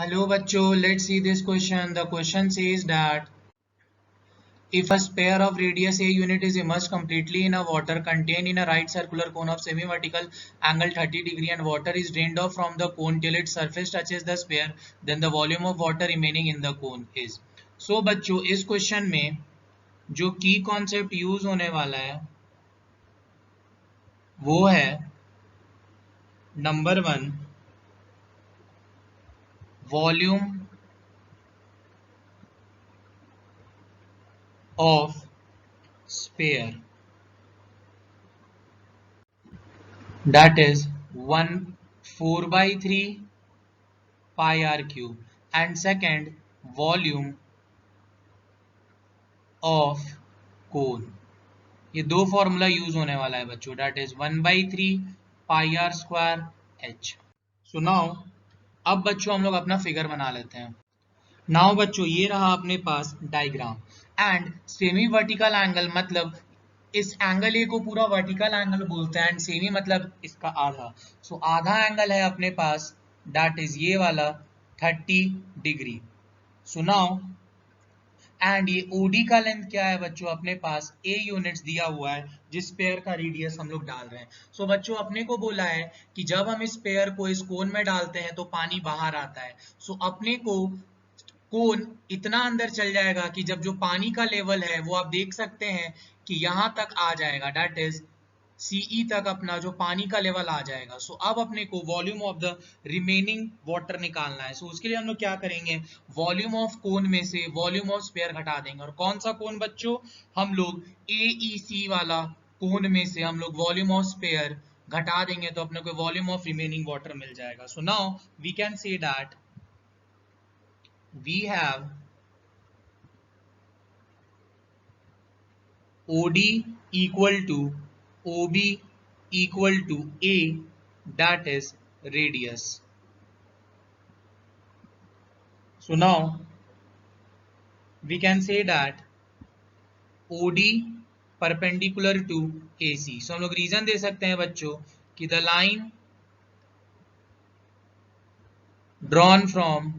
Hello bachcho, let's see this question. The question says that if a sphere of radius a unit is immersed completely in a water contained in a right circular cone of semi-vertical angle 30 degree and water is drained off from the cone till its surface touches the sphere, then the volume of water remaining in the cone is. So बच्चों इस question में जो की concept use होने वाला है वो है number 1 volume of sphere that is 1 4 by 3 pi r cube and second volume of cone. ये दो फॉर्मूला यूज होने वाला है बच्चों that is 1 by 3 pi r square h. So now अब बच्चों हम लोग अपना फिगर बना लेते हैं. नाउ बच्चों ये रहा अपने पास diagram and semi vertical angle मतलब इस एंगल ए को पूरा वर्टिकल एंगल बोलते हैं एंड सेमी मतलब इसका आधा. सो आधा एंगल है अपने पास दैट इज ये वाला 30 डिग्री. सो नाउ एंड ये ओडी का लेंथ क्या है बच्चों अपने पास ए यूनिट्स दिया हुआ है जिस पेयर का रेडियस हम लोग डाल रहे हैं. सो बच्चों अपने को बोला है कि जब हम इस पेयर को इस कोन में डालते हैं तो पानी बाहर आता है. सो अपने को कोन इतना अंदर चल जाएगा कि जब जो पानी का लेवल है वो आप देख सकते हैं कि यहां तक आ जाएगा दैट इज सीई तक अपना जो पानी का लेवल आ जाएगा. सो अब अपने को volume of the remaining water निकालना है. सो उसके लिए हम लोग क्या करेंगे वॉल्यूम ऑफ कोन में से वॉल्यूम ऑफ स्फीयर घटा देंगे. और कौन सा कोन बच्चों हम लोग एईसी वाला कोन में से हम लोग वॉल्यूम ऑफ स्फीयर घटा देंगे तो अपने को वॉल्यूम ऑफ रिमेनिंग वाटर मिल जाएगा. So now we can say that we have OD equal to OB equal to A that is radius. So now we can say that OD perpendicular to AC. So हम लोग reason दे सकते हैं बच्चों कि the line drawn from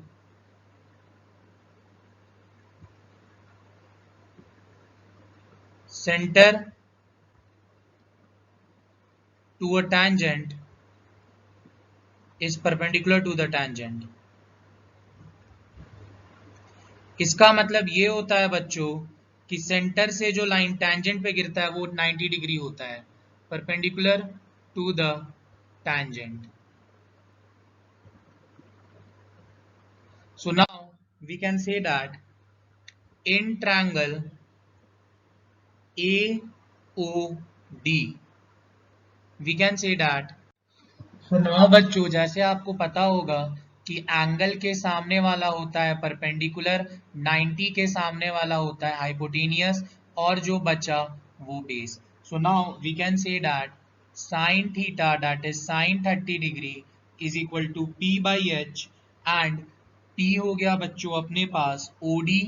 center to a tangent is perpendicular to the tangent. इसका मतलब ये होता है बच्चों कि सेंटर से जो लाइन टैंजेंट पे गिरता है वो 90 डिग्री होता है perpendicular to the tangent. So now we can say that in triangle AOD we can say that. So now बच्चों जैसे आपको पता होगा कि एंगल के सामने वाला होता है परपेंडिकुलर 90 के सामने वाला होता है हाइपोटेनियस और जो बचा वो base. So now we can say that sine theta that is sine 30 degree is equal to P by H and P हो गया बच्चों अपने पास ओडी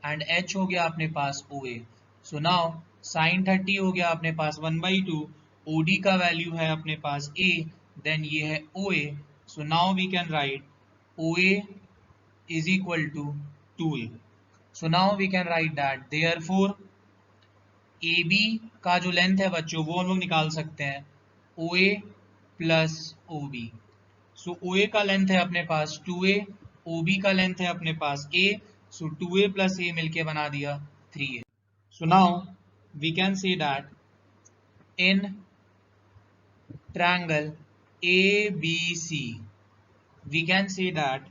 एंड एच हो गया अपने पास ओए. सो नाउ साइन 30 हो गया अपने पास 1/2 ओडी का वैल्यू है अपने पास ए then ये है OA. So now we can write OA is equal to 2A. So now we can write that therefore AB का जो लेंथ है बच्चों वो हम लोग निकाल सकते हैं OA plus OB. So OA का लेंथ है अपने पास 2A, OB का लेंथ है अपने पास A. So 2A plus A मिलके बना दिया 3A. So now we can say that in triangle ABC we can say that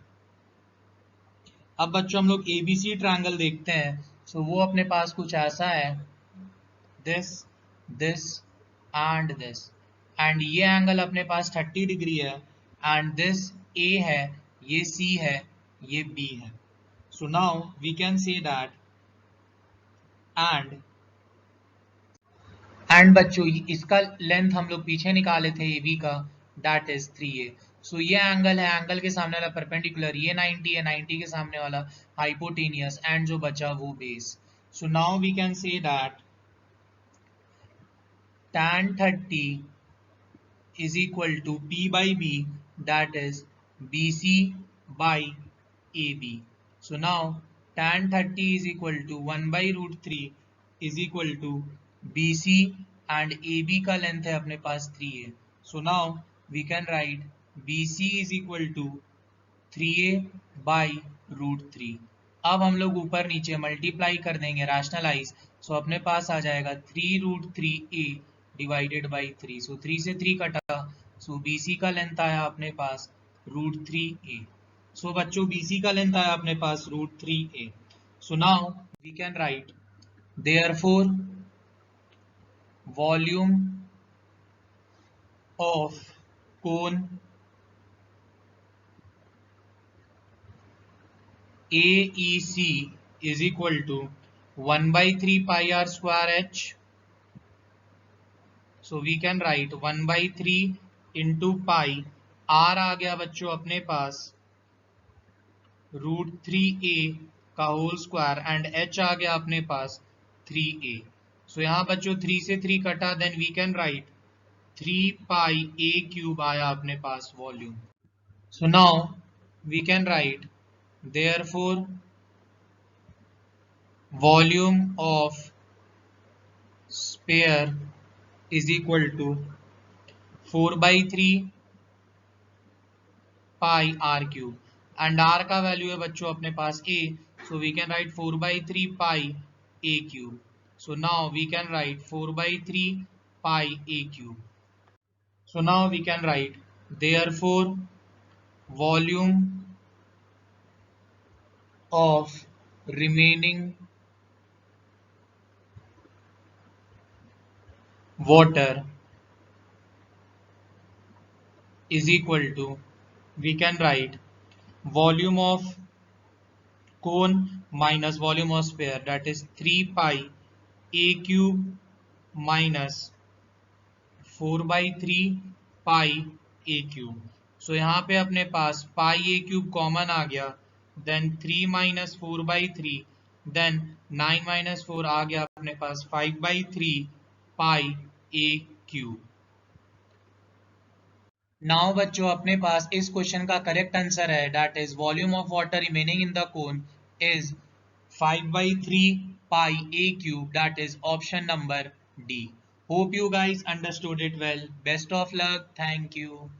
अब बच्चों हम लोग ABC ट्रायंगल देखते हैं. सो वो अपने पास कुछ ऐसा है this this and this and ये एंगल अपने पास 30 डिग्री है एंड दिस A है ये C है ये B है. So now we can say that and बच्चों इसका लेंथ हम लोग पीछे निकाले थे AB का दैट इज 3A. सो ये एंगल है एंगल के सामने वाला परपेंडिकुलर ये 90 है 90 के सामने वाला हाइपोटेनियस एंड जो बचा वो base. So now we can say that tan 30 is equal to P by B that is BC by AB. So now tan 30 is equal to 1 by root 3 is equal to BC and AB का length है अपने पास 3A. So now we can write BC is equal to 3A by root 3. अब हम लोग ऊपर नीचे multiply कर देंगे रैशनलाइज. सो अपने पास आ जाएगा 3√3A डिवाइडेड बाई 3. सो 3 से 3 कटा. सो BC का लेंथ आया अपने पास √3A. सो बच्चों BC का लेंथ आया अपने पास √3A. So now we can write therefore volume of cone AEC is equal to 1 by 3 pi r square h. So we can write 1 by 3 into pi. R आ गया बच्चों अपने पास √3A का होल स्क्वायर एंड h आ गया अपने पास 3A. सो यहाँ बच्चों 3 से 3 कटा. Then we can write 3 pi A cube आया अपने पास volume. So now we can write therefore volume of sphere is equal to 4 by 3 pi r cube and r का वैल्यू है बच्चों अपने पास a. So we can write 4 by 3 pi a cube. So now we can write 4 by 3 pi a cube. So now we can write therefore volume of remaining water is equal to, we can write volume of cone minus volume of sphere, that is 3 pi a cube minus 4 by 3 pi a cube. So यहाँ पे अपने पास pi a cube common आ गया. then 3 minus 4 by 3, then 9 minus 4 आ गया अपने पास 5 by 3 pi a cube. Now बच्चों अपने पास इस question का करेक्ट आंसर है, that is volume of water remaining in the cone is 5 by 3 pi a cube, that is option number D. Hope you guys understood it well. Best of luck. Thank you.